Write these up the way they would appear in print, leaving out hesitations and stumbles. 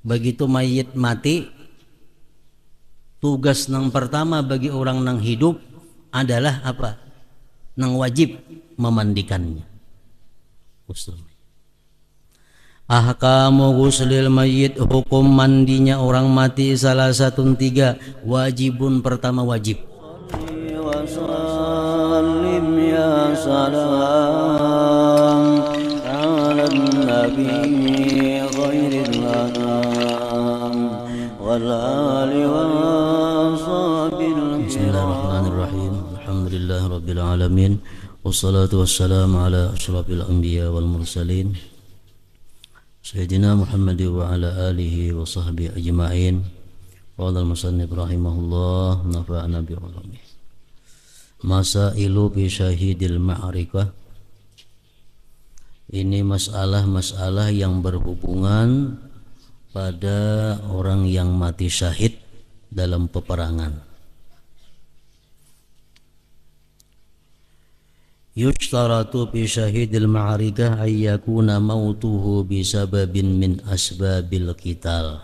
Begitu mayit mati, tugas yang pertama bagi orang yang hidup adalah apa? Yang wajib memandikannya. Usul. Ahkamu ghuslil mayyit, hukum mandinya orang mati salah satu tiga. Wajibun, pertama wajib. Wasallim ya salam ala nabi khairil anam wal ali wa sahbihi. Bismillahirrahmanirrahim. Alhamdulillahirabbil alamin. Wassalatu wassalamu ala asyrafil anbiya wal mursalin Sayyidina Muhammad wa ala alihi wa sahbihi ajma'in. Qala al-musannif rahimahullah, nafa'ana bi ulumih. Masailu bi syahidil ma'rikah. Ini masalah-masalah yang berhubungan pada orang yang mati syahid dalam peperangan. Yushtaratu fi syahidil ma'arikah ayyakuna mautuhu bisababin min asbabil qital.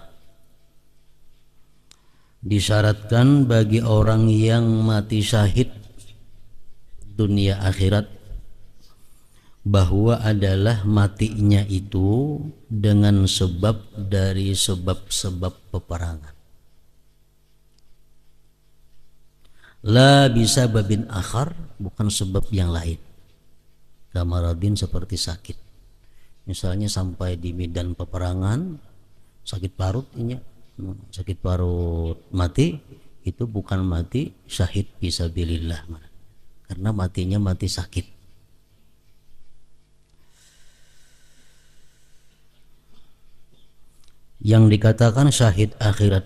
Disyaratkan bagi orang yang mati syahid dunia akhirat bahwa adalah matinya itu dengan sebab dari sebab-sebab peperangan. La bisa babin akhar, bukan sebab yang lain. Kamaradin, seperti sakit. Misalnya sampai di medan peperangan, sakit parut, sakit parut mati, itu bukan mati syahid fisabilillah, karena matinya mati sakit. Yang dikatakan syahid akhirat,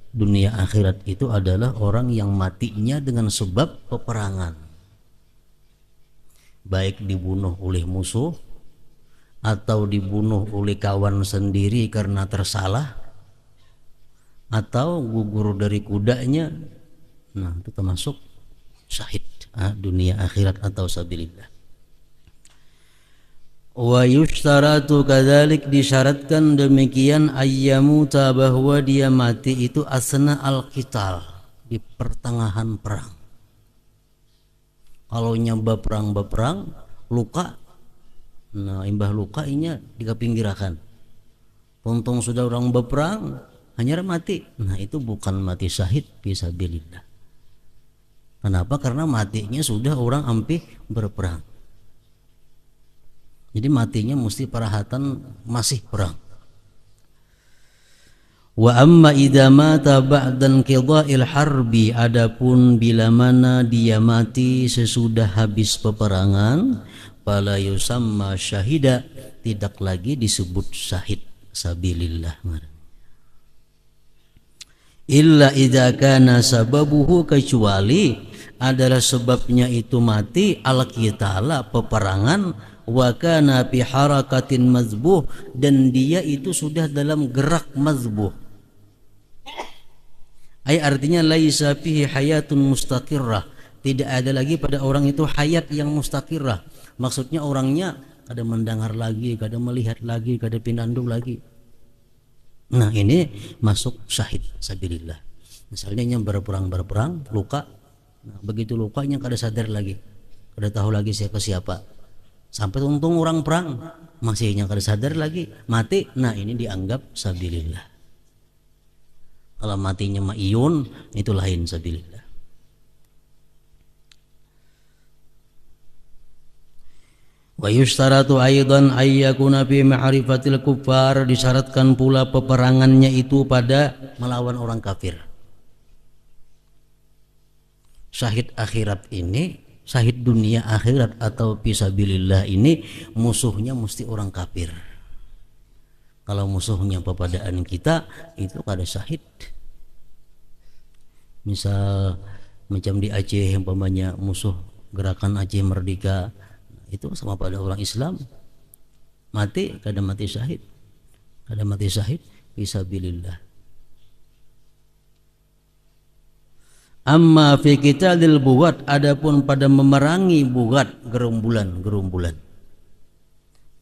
dunia akhirat itu adalah orang yang matinya dengan sebab peperangan, baik dibunuh oleh musuh atau dibunuh oleh kawan sendiri karena tersalah atau gugur dari kudanya. Nah, itu termasuk syahid dunia akhirat atau sabilillah. Wa yushtaratu kadzalik, disyaratkan demikian ayyamuta, bahwa dia mati itu asna al-qital, di pertengahan perang. Kalau nyoba perang luka, nah imbah luka inya dikapinggirakan. Untung sudah orang berperang hanya mati. Nah, itu bukan mati syahid fisabilillah. Kenapa? Karena matinya sudah orang ampih berperang. Jadi matinya mesti parahatan masih perang. Wa amma idza mata ba'dan qida'il harbi, adapun bila mana dia mati sesudah habis peperangan, fala yusamma syahida, tidak lagi disebut syahid sabilillah. Illa idza kana sababuhu, kecuali adalah sebabnya itu mati al-qitala, peperangan, wa kana fi harakatin mazbuh, dan dia itu sudah dalam gerak mazbuh. Ay, artinya laisa fihi hayatun mustaqirrah, tidak ada lagi pada orang itu hayat yang mustaqirrah. Maksudnya orangnya kada mendengar lagi, kada melihat lagi, kada pinandung lagi. Nah, ini masuk syahid sabilillah. Misalnya yang berperang luka, nah, begitu lukanya kada sadar lagi, kada tahu lagi siapa. Sampai untung orang perang masihnya kada sadar lagi, mati. Nah, ini dianggap sabilillah. Kalau matinya ma'iyun, itu lain sabilillah. Wa yushtaratu aidan ayyakuna fi ma'rifatil kuffar, disyaratkan pula peperangannya itu pada melawan orang kafir. Syahid akhirat ini, syahid dunia akhirat atau fisabilillah ini, musuhnya mesti orang kafir. Kalau musuhnya pepadaan kita, itu kada syahid. Misal macam di Aceh, umpamanya musuh gerakan Aceh Merdeka, itu sama pada orang Islam, mati kada mati syahid, kada mati syahid fisabilillah. Amma fi qitalil bugat, adapun pada memerangi bugat, gerumbulan,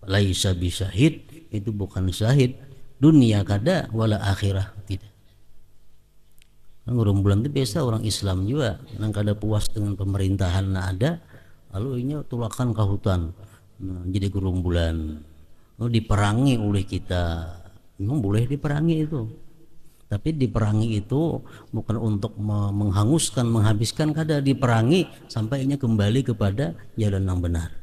laisa bisyahid, itu bukan syahid. dunia kada wala akhirah tidak. Kan gerombolan itu biasa orang Islam juga nang kada puas dengan pemerintahan nah ada lalu ini tulakan ke hutan nah, jadi gerombolan lalu diperangi oleh kita. Memang boleh diperangi itu, tapi diperangi itu bukan untuk menghanguskan, menghabiskan, kada diperangi sampainya kembali kepada jalan yang benar.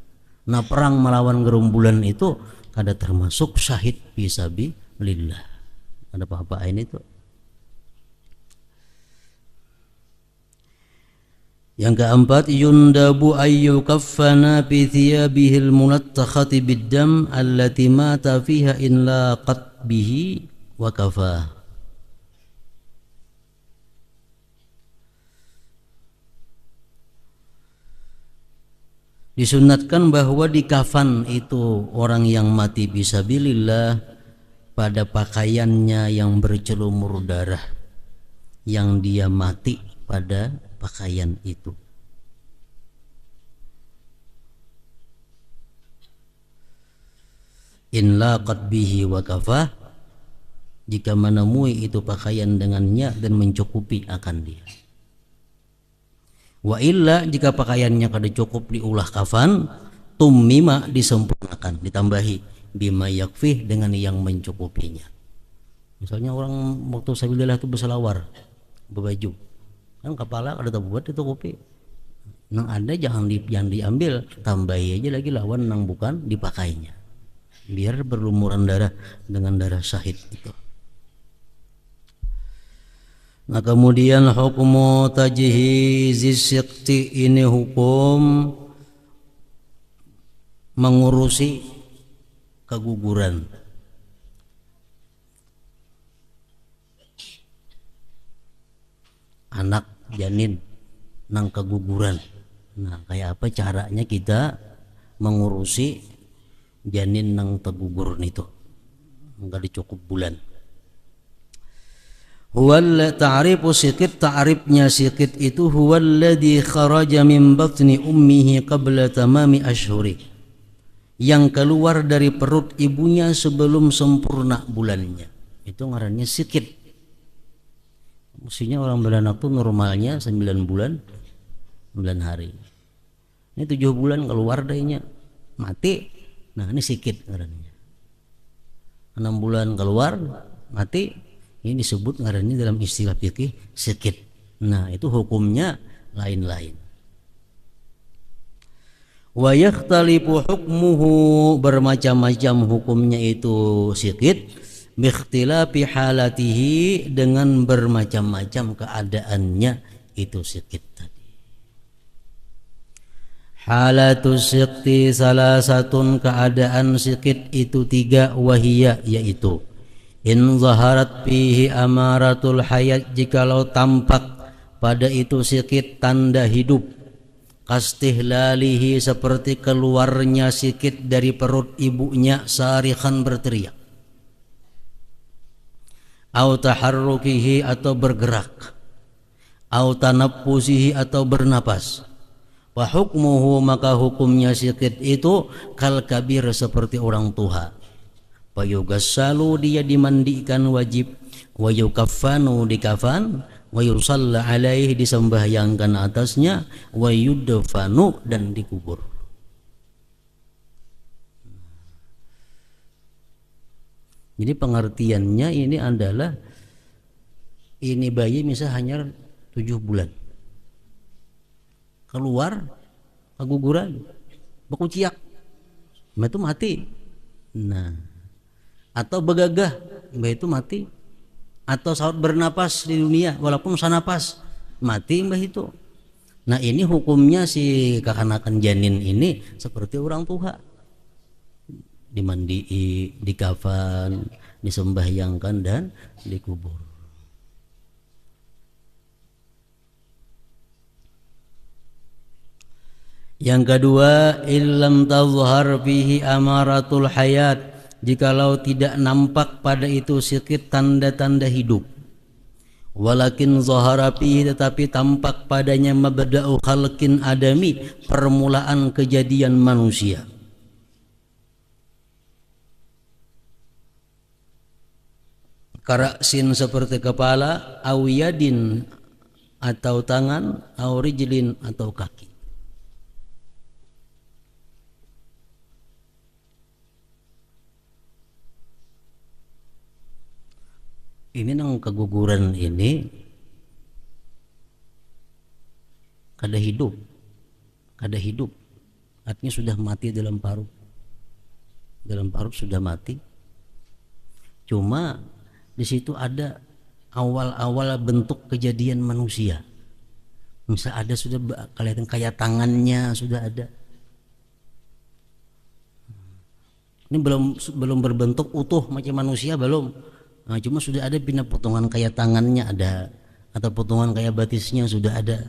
Nah perang melawan gerombolan itu kada termasuk syahid fisabilillah. Ada apa-apa ini itu. Yang keempat, yundabu ayyukaffana bi thiyabihil munattakhati biddam allati mata fiha in laqat bihi wa kafa. Disunatkan bahwa di kafan itu orang yang mati fisabilillah pada pakaiannya yang bercelumur darah yang dia mati pada pakaian itu. In laqat bihi wa kafah, jika menemui itu pakaian dengannya dan mencukupi akan dia. Wa illa, jika pakaiannya kada cukup diulah kafan, tummima, disempurnakan, ditambahi bima yakfih, dengan yang mencukupinya. Misalnya orang waktu sabilillah itu berselawar, berbaju, kan kepala kada buat ditutupi. Nang ada jangan diambil, tambahi aja lagi lawan nang bukan dipakainya, biar berlumuran darah dengan darah syahid itu. Nah kemudian hukumu tajhizis siqti, ini hukum mengurusi keguguran. Anak janin nang keguguran. Nah kayak apa caranya kita mengurusi janin nang tegugur itu enggak dicukup bulan. Huwal ta'rifu siqit, ta'rifnya siqit itu huwallazi kharaja min batni ummihi qabla tamami ashhuri, yang keluar dari perut ibunya sebelum sempurna bulannya, itu ngarannya siqit. Mestinya orang beranak tuh normalnya 9 bulan 9 hari, ini 7 bulan keluar dayanya mati. Nah ini sikit ngarannya. 6 bulan keluar mati, ini disebut ngarannya dalam istilah fikih sikit. Nah itu hukumnya lain-lain. Wa yakhtalifu hukmuhu, bermacam-macam hukumnya itu sikit, biikhtilafi halatihi, dengan bermacam-macam keadaannya itu sikit tadi. Halatus siqti salasatun, keadaan sikit itu 3, wahiyya, yaitu in zaharat fihi amaratul hayat, jikalau tampak pada itu sikit tanda hidup, kastihlalihi, seperti keluarnya sikit dari perut ibunya sarikhan, berteriak, au taharrukihi, atau bergerak, au tanaffusihi, atau bernapas. Wa hukmuhu, maka hukumnya sikit itu kal kabir, seperti orang tua. Wa yugassalu, dia dimandikan wajib, wa yukaffanu, dikafan, wa yusalla alaihi, disembahyangkan atasnya, wa yudfanu, dan dikubur. Jadi pengertiannya ini adalah ini bayi misal hanya 7 bulan keluar keguguran bekuciak, itu mati. Nah atau begagah, mbak itu mati. Atau saat bernapas di dunia walaupun sanapas, mati mbah itu. Nah ini hukumnya si kekanakan janin ini seperti orang tua, dimandii, dikafan, disembahyangkan, dan dikubur. Yang kedua, illam tazhar fihi amaratul hayat, jikalau tidak nampak pada itu sikit tanda-tanda hidup. Walakin zahara fihi, tetapi tampak padanya mabda'u khalqin adami, permulaan kejadian manusia. Karaksin seperti kepala, au yadin atau tangan, au rijlin atau kaki. Ini nang keguguran ini kada hidup, artinya sudah mati dalam parut sudah mati. Cuma di situ ada awal-awal bentuk kejadian manusia. Misal ada sudah kelihatan kayak tangannya sudah ada. Ini belum berbentuk utuh macam manusia belum. Nah, cuma sudah ada pindah potongan kayak tangannya ada atau potongan kayak batisnya sudah ada.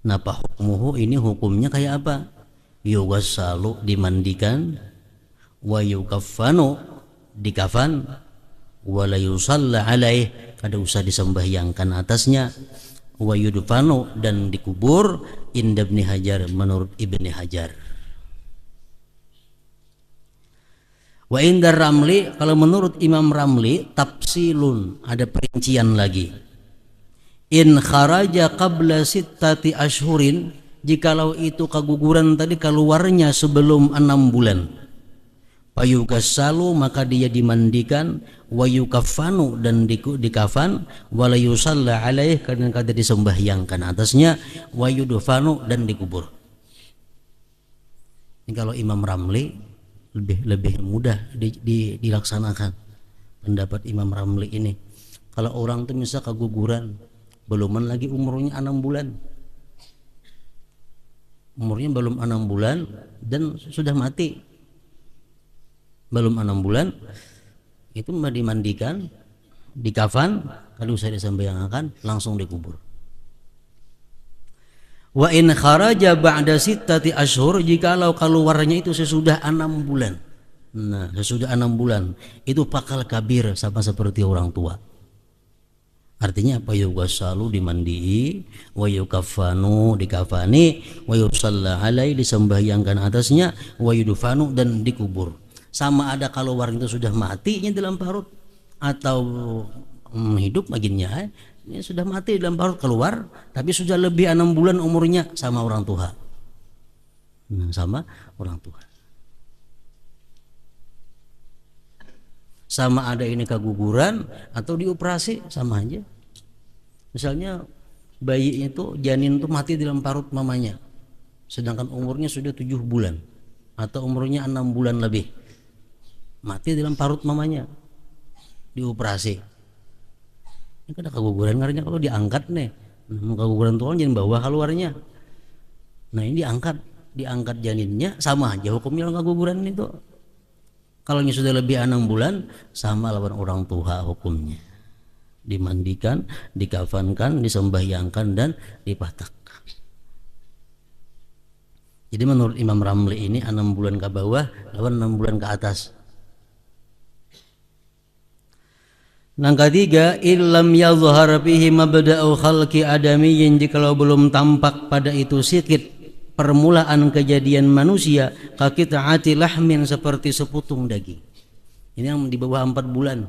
Nah, hukmuhu ini hukumnya kayak apa? Yughassalu dimandikan, wa yukaffanu dikafan, wa la yusalla alaih kada usah disembahyangkan atasnya, wa yudfanu dan dikubur inda Ibni Hajar menurut Ibni Hajar. Wa indar Ramli, kalau menurut Imam Ramli tafsilun, ada perincian lagi. In kharaja qabla sittati ashhurin, jikalau itu keguguran tadi keluarnya sebelum 6 bulan, payugassalu maka dia dimandikan, wa yukaffanu dan dikafan, wa la yusalla alaih karena kada disembahyangkan atasnya, wa yudfanu dan dikubur. Ini kalau Imam Ramli lebih mudah dilaksanakan pendapat Imam Ramli ini. Kalau orang tuh misal keguguran beluman lagi umurnya 6 bulan, umurnya belum 6 bulan dan sudah mati, belum 6 bulan, itu dimandikan, dikafan, kalau usah disembahyangkan, langsung dikubur. Wa in kharaja ba'da sittati ashhur, jikalau keluarnya itu sesudah 6 bulan. Nah, sesudah 6 bulan itu pakal kabir, sama seperti orang tua. Artinya apa? Yughassalu dimandi, wa yukaffanu dikafani, wa yusalla alai disembahyangkan atasnya, wa yudfanu dan dikubur. Sama ada keluar itu sudah matinya dalam parut atau hidup baginnya, ini sudah mati dalam parut keluar, tapi sudah lebih 6 bulan umurnya, sama orang tua. Nah, sama orang tua. Sama ada ini keguguran atau dioperasi, sama aja. Misalnya bayi itu, janin itu mati dalam parut mamanya, sedangkan umurnya sudah 7 bulan atau umurnya 6 bulan lebih, mati dalam parut mamanya, dioperasi. Ini kan ada keguguran, karena kalau diangkat nih, keguguran tuh jadi bawah keluarnya. Nah, ini diangkat janinnya, sama aja hukumnya keguguran itu. Kalau ini sudah lebih 6 bulan, sama lawan orang tua hukumnya. Dimandikan, dikafankan, disembahyangkan dan dipatahkan. Jadi menurut Imam Ramli ini 6 bulan ke bawah lawan 6 bulan ke atas. Yang ketiga, illam yadhhar fihi mabda'u khalqi adamiyyin, jikalau belum tampak pada itu sikit permulaan kejadian manusia, kaqita'ati lahmin seperti sepotong daging. Ini yang di bawah 4 bulan.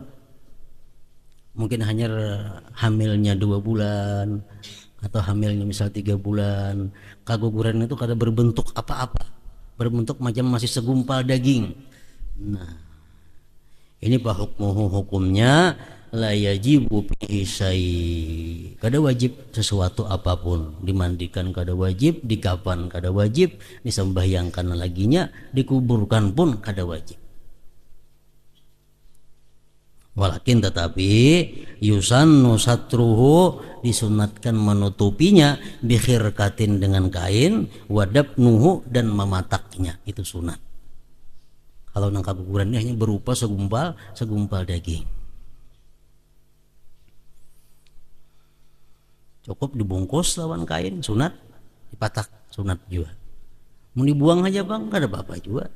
Mungkin hanya hamilnya 2 bulan atau hamilnya misal 3 bulan. Keguguran itu kada berbentuk apa-apa, berbentuk macam masih segumpal daging. Nah, ini hukumnya la yajibu bihi syai', kada wajib sesuatu apapun, dimandikan kada wajib, dikafan kada wajib, disembahyangkan laginya, dikuburkan pun kada wajib. Walakin tetapi yusannu satruhu, disunatkan menutupinya, bikhirkatin dengan kain, wadabnuhu dan memataknya, itu sunat. Kalau nang keguguran ini hanya berupa segumpal daging, cukup dibungkus lawan kain, sunat, dipatak, sunat juga. Mau dibuang aja bang, gak ada apa-apa juga.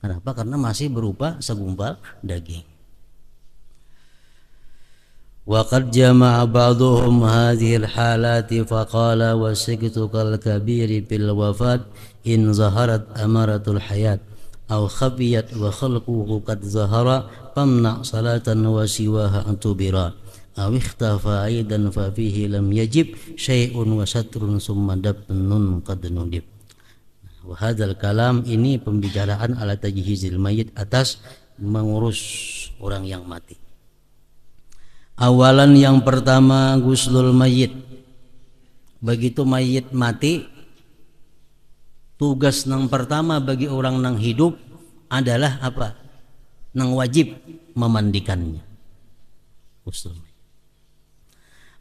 Kenapa? Karena masih berupa segumpal daging. Wa qad jama'a ba'dhum hadhihi al-halati faqala wa siktu kal kabiri fil wafat in zaharat amaratul hayat. aw khafiyat wa khalquhu qad zahara famna salatan wa siwaha antubira aw ikhtafa aidan fa fihi lam yajib syai'un wa satrun summa dabnun qad nudib. Wa hadzal kalam, ini pembicaraan ala tajhizil mayit, atas mengurus orang yang mati. Awalan, yang pertama, guslul mayit. Begitu mayit mati, tugas yang pertama bagi orang yang hidup adalah apa? Yang wajib memandikannya. Guslul mayit.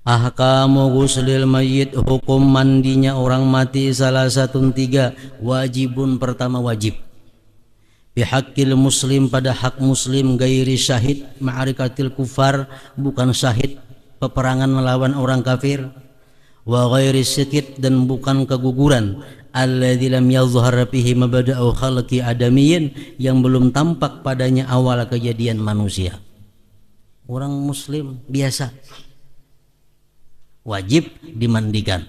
Ahkamu guslil mayit, hukum mandinya orang mati salah satu 3. Wajibun, pertama wajib. Bihaqqil muslim, pada hak muslim, gairi syahid ma'arikatil kufar, bukan syahid peperangan melawan orang kafir. Wa ghairi sikit, dan bukan keguguran. Alladzi lam yazhar fihi mabda'u khalqi adamiyyin, yang belum tampak padanya awal kejadian manusia. Orang muslim biasa wajib dimandikan.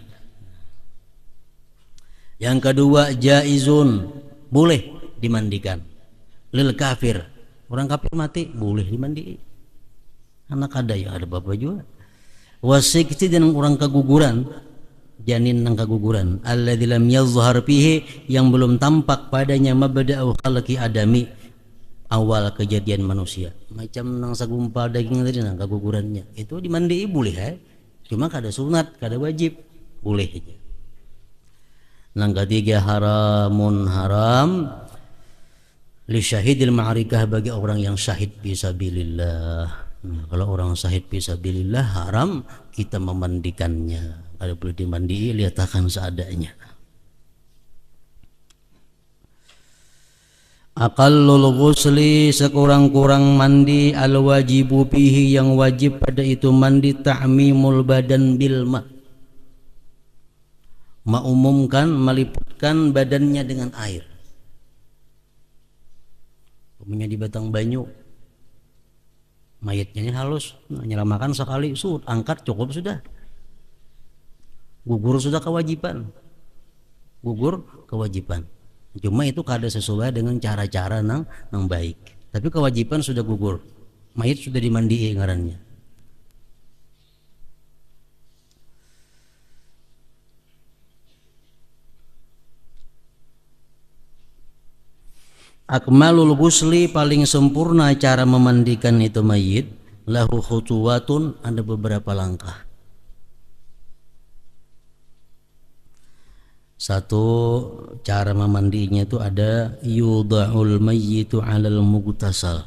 Yang kedua, jaizun, boleh dimandikan. Lil kafir, orang kafir mati boleh dimandi. Anak ada ya, ada bapak juga. Wasikti, dan orang keguguran, janin yang keguguran. Alladzi lam yazhar fihi, yang belum tampak padanya mabda'u khalqi adami, awal kejadian manusia. Macam nang sagumpa daging tadi nang kegugurannya, itu dimandi boleh ya. Cuma kada sunat, kada wajib, boleh aja. Yang ketiga, haramun, haram li syahidil ma'arikah, bagi orang yang syahid fisabilillah. Kalau orang syahid fisabilillah, haram kita memandikannya. Kalau boleh dimandi, lihatkan seadanya. Aqallul ghusli, sekurang-kurang mandi, al wajibu bihi, yang wajib pada itu mandi, ta'mimul badan bil ma, mengumumkan, meliputkan badannya dengan air. Punya di batang banyu, mayatnya halus, nyelamakan sekali, angkat cukup sudah. Gugur sudah kewajiban, gugur kewajiban. Cuma itu kada sesuai dengan cara-cara nang baik. Tapi kewajiban sudah gugur, mayit sudah dimandi ngarannya. Akmalul ghusli, paling sempurna cara memandikan itu mayit, lahu khutuwatun, ada beberapa langkah. Satu, cara memandinya itu ada yudha'ul mayyitu 'alal mughtasal,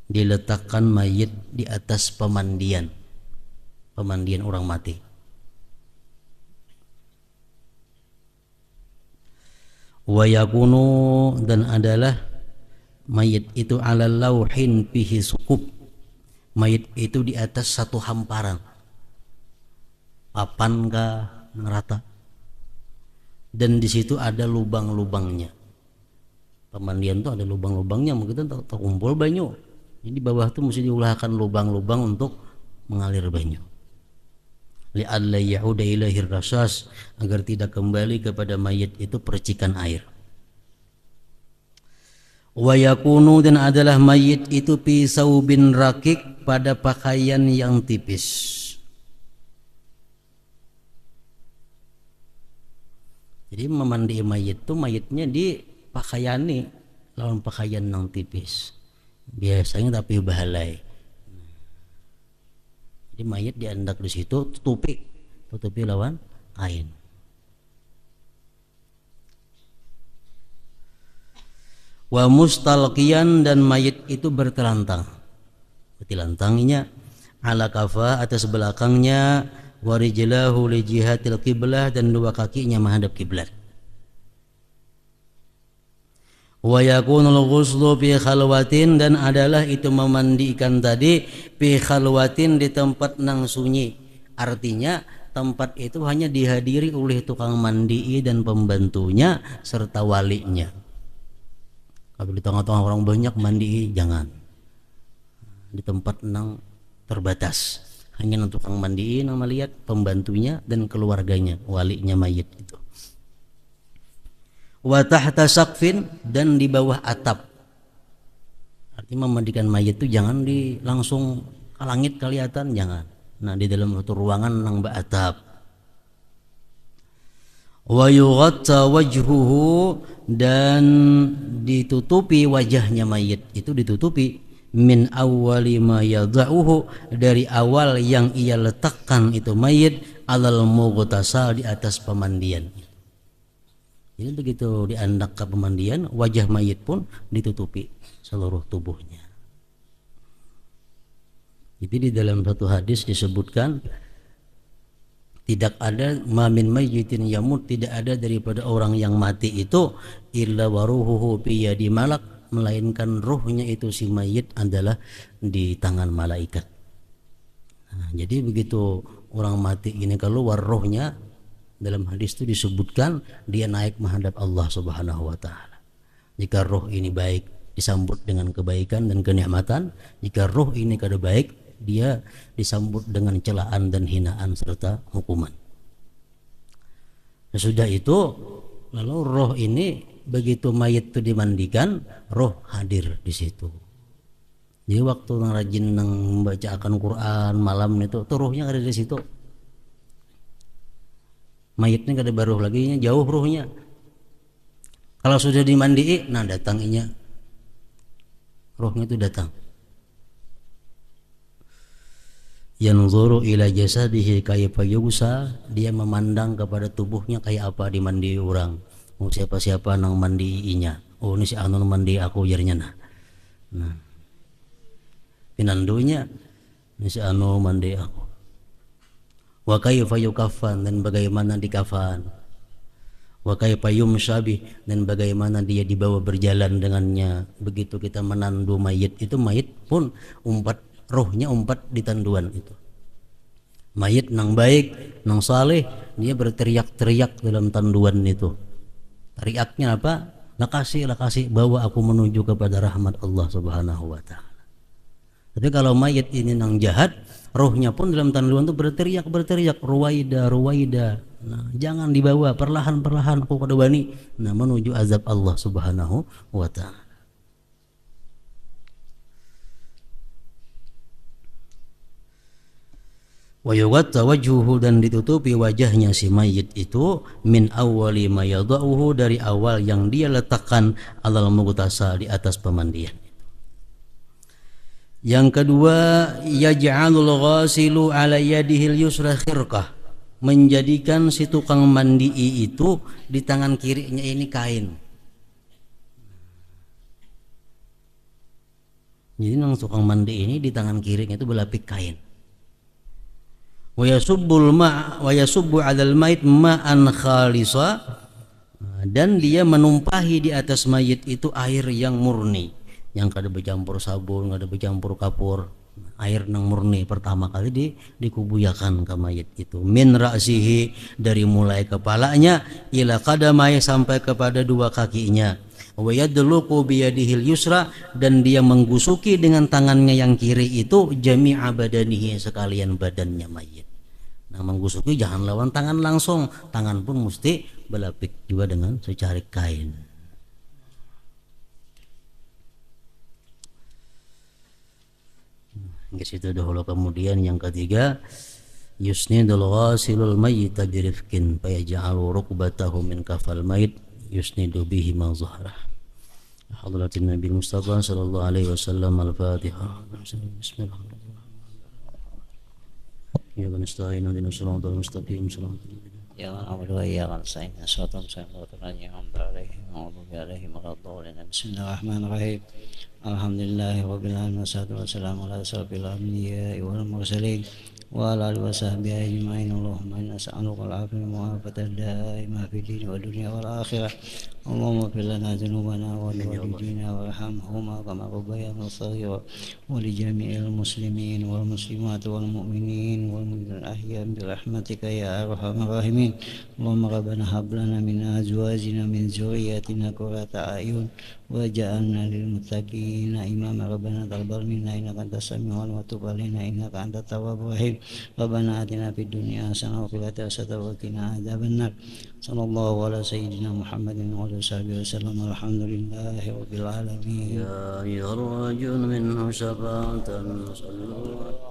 diletakkan mayit di atas pemandian orang mati. Wa yakunu, dan adalah mayit itu 'alal lauhin fihi suqub, mayit itu di atas satu hamparan, papan kah rata, dan di situ ada lubang-lubangnya. Pemandian itu ada lubang-lubangnya, mungkin terkumpul banyu. Jadi di bawah itu mesti diulahkan lubang-lubang untuk mengalir banyu. Li'alla ya'uda ilaihi rasas, agar tidak kembali kepada mayit itu percikan air. Wa yakunu, dan adalah mayit itu fi saubin rakik, pada pakaian yang tipis. Jadi memandi mayit itu, mayitnya dipakaiani lawan pakaian yang tipis. Biasanya tapi bahalai. Jadi mayit diandak di situ, tutupi lawan kain. Wa mustalqiyan, dan mayit itu bertelantang. Bertelantanginya ala kafa, atas belakangnya, wa rijlahu li jihatil qiblah, dan dua kakinya menghadap kiblat. Wa yakunul ghuslu fi khalwatin, dan adalah itu memandikan tadi fi khalwatin, di tempat nang sunyi. Artinya tempat itu hanya dihadiri oleh tukang mandi dan pembantunya serta walinya. Kalau di tengah-tengah orang banyak mandi, jangan. Di tempat nang terbatas, hanya tukang mandiin yang melihat, pembantunya dan keluarganya, walinya mayit itu. wa tahta saqfin, dan di bawah atap. Artinya memandikan mayit itu jangan di langsung ke langit kelihatan, jangan. Nah, di dalam satu ruangan nang atap. Wa yughatta wajhuhu, dan ditutupi wajahnya mayit itu, ditutupi min awwali ma yad'uhu, dari awal yang ia letakkan itu mayit, alal mughtasal, di atas pemandian. Jadi begitu diandak ke pemandian, wajah mayit pun ditutupi seluruh tubuhnya. Jadi di dalam satu hadis disebutkan, tidak ada mamin mayyitin yamut, tidak ada daripada orang yang mati itu illa waruhuhu biyadi malak, melainkan ruhnya itu si mayit adalah di tangan malaikat. Nah, jadi begitu orang mati ini keluar rohnya, dalam hadis itu disebutkan dia naik menghadap Allah Subhanahu wa taala. Jika roh ini baik, disambut dengan kebaikan dan kenikmatan. Jika roh ini kada baik, dia disambut dengan celaan dan hinaan serta hukuman. Sesudah itu lalu roh ini begitu mayit itu dimandikan, roh hadir di situ. Jadi waktu nang rajin nang membacakan Quran malam itu, tuh rohnya ada di situ. Mayitnya kada baruh lagi, jauh rohnya. Kalau sudah dimandi, nah datanginya rohnya itu datang. Yanzuru ila jasadihi kayfa yughsa, dia memandang kepada tubuhnya kayak apa dimandi orang. Oh, siapa-siapa nang mandiinya. Oh, ini si anu mandi aku jarinya nah. Nah. Pinandunya, ini si anu mandi aku. Wa kayfa yukaffan, dan bagaimana dikafan. Wa kayfa yumshabi, dan bagaimana dia dibawa berjalan dengannya. Begitu kita menandu mayit itu, mayit pun umpat, rohnya umpat di tanduan itu. Mayit nang baik, nang saleh, dia berteriak-teriak dalam tanduan itu. Teriaknya apa? Lakasi, lakasi, bawa aku menuju kepada rahmat Allah Subhanahu wa taala. Tapi kalau mayit ini nang jahat, rohnya pun dalam tanduan itu berteriak, ruwaida, ruwaida. Nah, jangan dibawa, perlahan-perlahan aku kada wani, nah menuju azab Allah Subhanahu wa taala. Wa yughatta wajhuhu, dan ditutupi wajahnya si mayit itu min awwali ma yad'uhu, dari awal yang dia letakkan alal mughtasa, di atas pemandian. Yang kedua, yaj'alul ghasilu ala yadihil yusra khirqah, menjadikan si tukang mandi itu di tangan kirinya ini kain. Jadi nang tukang mandi ini di tangan kirinya itu berlapik kain. Wa yasubbul ma' wa yasubbu 'alal mayit ma'an khalisa, dan dia menumpahi di atas mayit itu air yang murni, yang kada bercampur sabun, kada bercampur kapur, air nang murni pertama kali dikubuyakan ke mayit itu. Min ra'sihi, dari mulai kepalanya, ila qadamai, sampai kepada dua kakinya. Wa yadluqu biyadihil yusra, dan dia menggusuki dengan tangannya yang kiri itu jami'a badanihi, sekalian badannya mayit. Nah, menggusuki jangan lawan tangan langsung, tangan pun mesti berlapik juga dengan secarik kain. Ke situ dahulu. Kemudian yang ketiga, yusnidul ghasilul mayyita birifkin fayaj'alu rukbatahu min kafal mayyit yusnidu bihi ma zahrah. Hadratin Nabi Mustafa sallallahu alaihi wasallam. Al-Fatihah. Bismillahirrahmanirrahim. Ya kan nasta'in wa nasta'in mustaqim ya na'budu wa iyyaka nasta'in ihdinas siratal mustaqim alaihim waladdallin. Bismillahirrahmanirrahim. Alhamdulillahi rabbil alamin wassalatu wassalamu ala asyrafil anbiya'i wal mursalin wa ala alihi wa sahbihi ajma'in. Allahumma inna nas'aluka al-'afwa wal 'afiyata daimah fid din wad dunya wal akhirah. Allahumma ighfir lana dhunubana wa liwalidina warhamhuma kama rabbayana shaghira wa li jami'il muslimin wal muslimat wal mu'minin wal mu'minat ahya'i bi rahmatika ya arhamar rahimin. Allahumma rabbana hab lana min azwajina min dzurriyyatina qurrata a'yun waj'alna lil muttaqina imama. Rabbana taqabbal minna innaka antas samiul wa tub 'alaina innaka antat tawwabur rahim. Rabbana atina fid dunya hasanah wa fil akhirati hasanah wa qina adzabannar. صلى الله على سيدنا محمد وعلى صحبه وسلم الحمد لله رب العالمين. يا أيها الرجل منه شفاعة صلوا